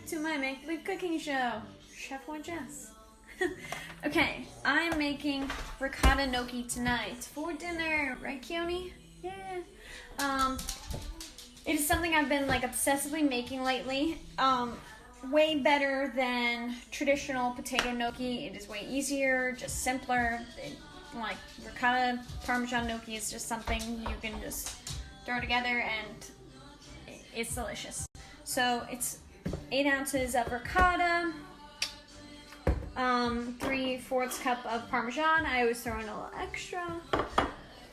back to my make-believe cooking show, Chef One Jess. Okay, I'm making ricotta gnocchi tonight for dinner, right, Keone? Yeah. It is something I've been like obsessively making lately. Way better than traditional potato gnocchi. It is way easier, just simpler. Like ricotta Parmesan gnocchi is just something you can just throw together and it's delicious. So it's 8 ounces of ricotta, 3/4 cup of Parmesan. I always throw in a little extra.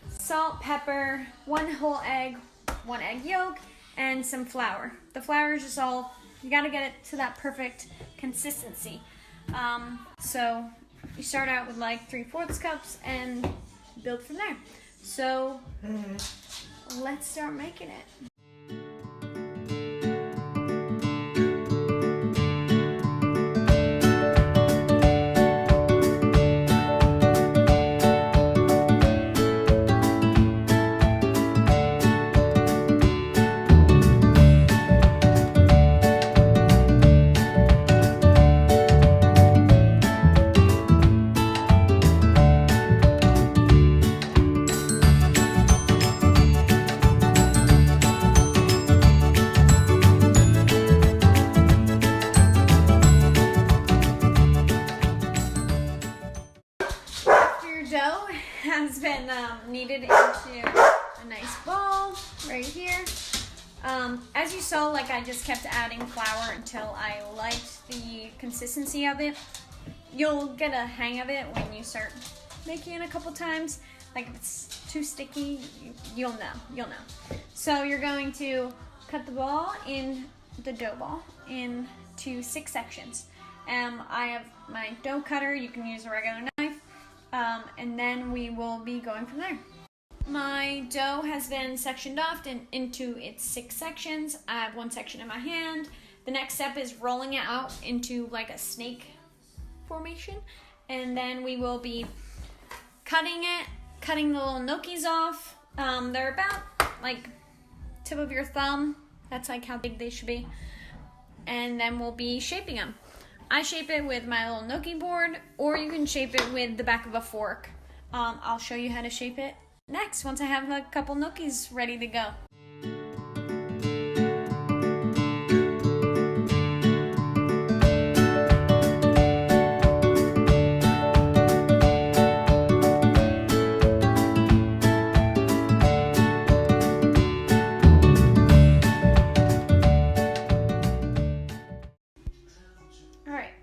Salt, pepper, 1 whole egg, 1 egg yolk, and some flour. The flour is just all, you gotta get it to that perfect consistency. So you start out with like 3/4 cups and build from there. So let's start making it. Dough has been kneaded into a nice ball right here. As you saw, like I just kept adding flour until I liked the consistency of it. You'll get a hang of it when you start making it a couple times. Like if it's too sticky, you'll know. So you're going to cut the dough ball into 6 sections. I have my dough cutter. You can use a regular knife. And then we will be going from there. My dough has been sectioned off into its 6 sections. I have 1 section in my hand. The next step is rolling it out into like a snake formation. And then we will be cutting the little gnocchis off. They're about like tip of your thumb. That's like how big they should be. And then we'll be shaping them. I shape it with my little gnocchi board, or you can shape it with the back of a fork. I'll show you how to shape it next, once I have a couple gnocchis ready to go.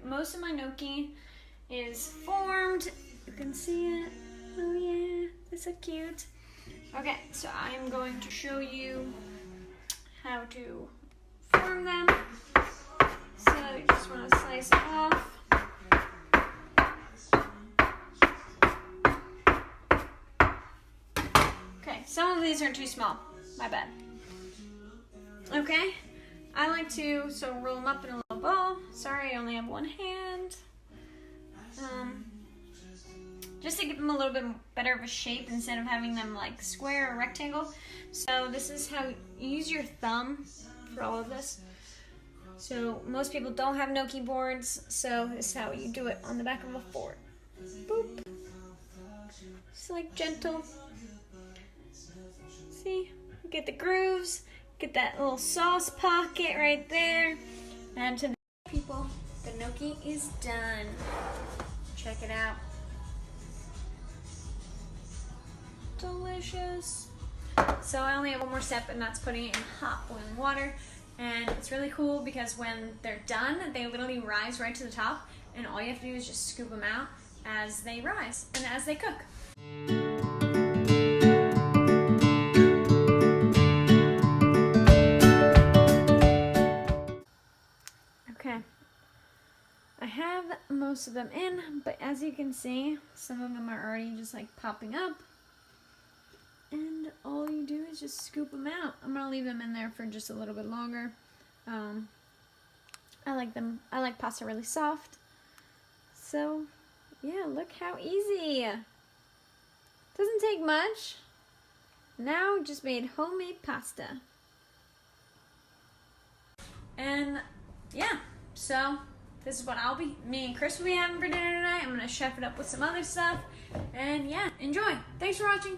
Most of my gnocchi is formed. You can see it. Oh yeah, they're so cute. Okay, so I'm going to show you how to form them. So you just want to slice it off. Okay, some of these are too small. My bad. Okay. I like to roll them up in a little ball. Sorry, I only have 1 hand. Just to give them a little bit better of a shape instead of having them like square or rectangle. So this is how you use your thumb for all of this. So most people don't have gnocchi boards, so this is how you do it on the back of a fork. Boop. Just like gentle. See, get the grooves. Get that little sauce pocket right there. And to the people, the gnocchi is done. Check it out. Delicious. So I only have 1 more step, and that's putting it in hot boiling water. And it's really cool because when they're done, they literally rise right to the top, and all you have to do is just scoop them out as they rise and as they cook. Okay, I have most of them in, but as you can see, some of them are already just like popping up. And all you do is just scoop them out. I'm gonna leave them in there for just a little bit longer. I like pasta really soft. So yeah, look how easy. Doesn't take much. Now just made homemade pasta. And yeah, So this is what me and Chris will be having for dinner tonight. I'm gonna chef it up with some other stuff. And yeah, enjoy. Thanks for watching.